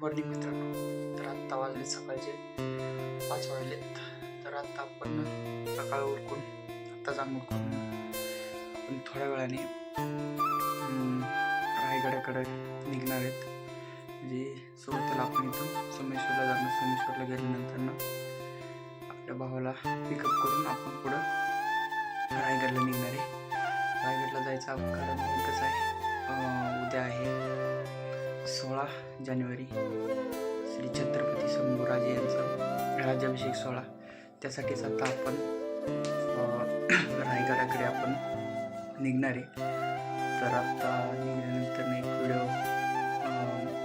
Morning मित्रांनो. तर आत्ता वाजले सकाळचे 5 वाजलेत. तर आत्ता आपण सकाळ उरकून आत्ता जांभूळ करून आपण थोड्या वेळाने रायगडाकडे निघणार आहेत. म्हणजे सुरुवातीला आपण इथून सोमेश्वरला जाणार. सोमेश्वरला गेल्यानंतर ना आपल्या भावाला पिकअप करून आपण पुढं रायगडला निघणार आहे. रायगडला जायचं कारण एकच आहे, उद्या आहे 16 जानेवारी श्री छत्रपती संभाजीराजे यांचा राज्याभिषेक सोहळा. त्यासाठीच आता आपण रायगडाकडे आपण निघणार आहे. तर आता निघाल्यानंतर एक व्हिडिओ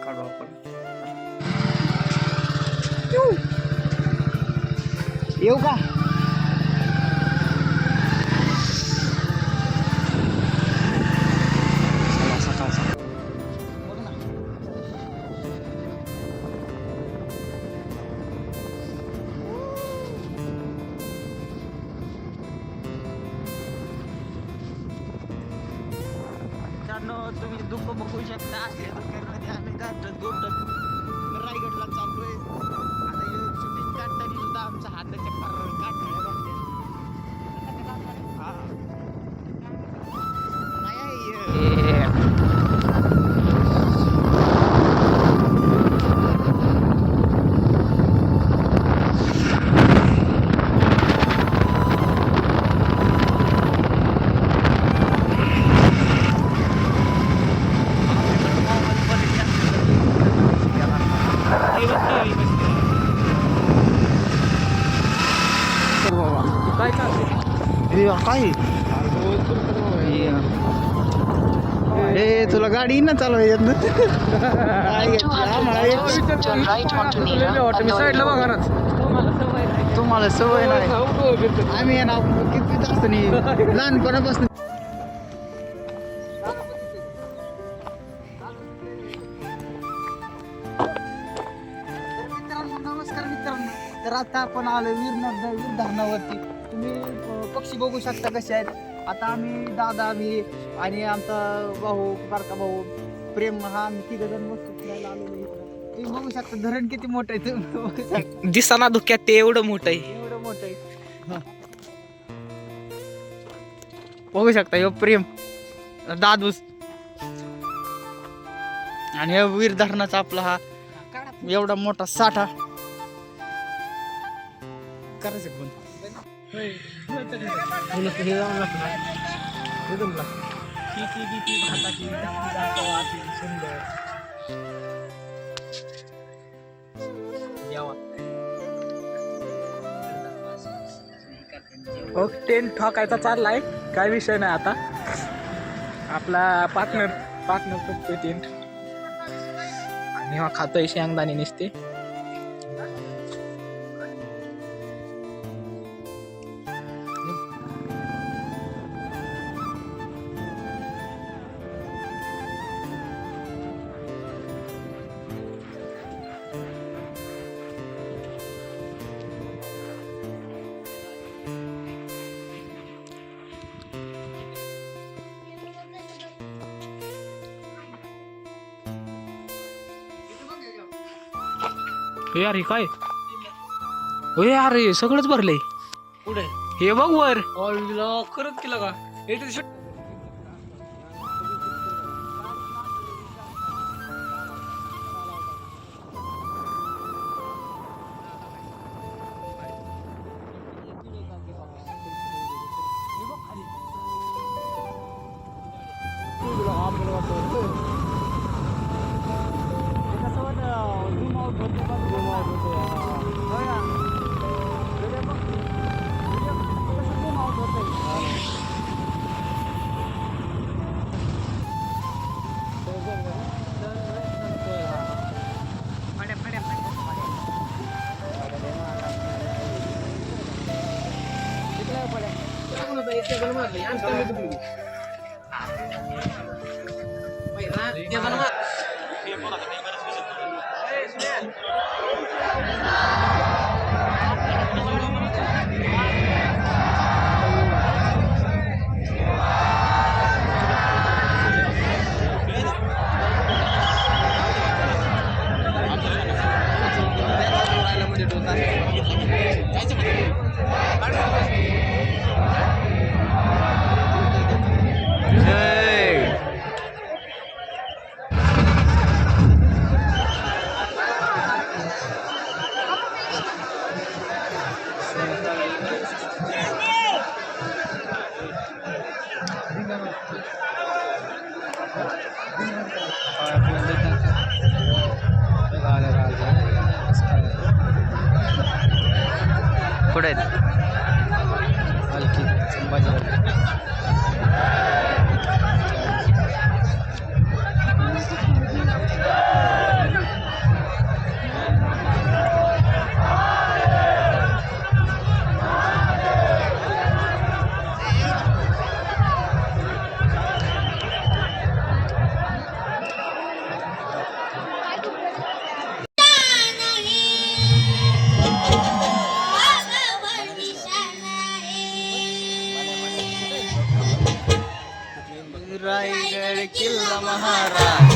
काढू आपण. येऊ का? तुम्ही दुःख बघू शकता. आम्ही रायगडला चाललोय. आता शूटिंग काढताना सुद्धा आमच्या हाताच्या काढल्या काय तुला गाडी ना चालू येत ना. तुम्हाला सवय नाही. आम्ही किती जास्त नाही लहानपणापासून. नमस्कार मित्रांनो. तर आता आपण आलो वीर धरणावरती. तुम्ही पक्षी बघू शकता कसे आहेत. आता आम्ही दादा, मी आणि आमचा भाऊ, बारका भाऊ प्रेम, हा आम्ही तिघ जण मस्त फिरायला आलेलो इकडं. तुम्ही बघू शकता धरण किती मोठं आहे. तुम्ही दिसाना धुक्यात ते एवढं मोठं आहे. एवढं मोठं आहे. बघू शकता हे प्रेम, दादूस आणि हे वीर धरणाचा आपला हा एवढा मोठा साठा. करायचं पण टेंट ठोकायचा चाललाय, काय विषय नाही. आता आपला पार्टनर ठोकतोय टेंट आणि हा खातोय शेंगदाणे नुसते. यार हे काय हो यार, हे सगळंच भरलंय. पुढे हे बघ वर. खरंच केलं का? कुठे आहेत पालखी संभाजीनगर. रायगड किल्ला महाराज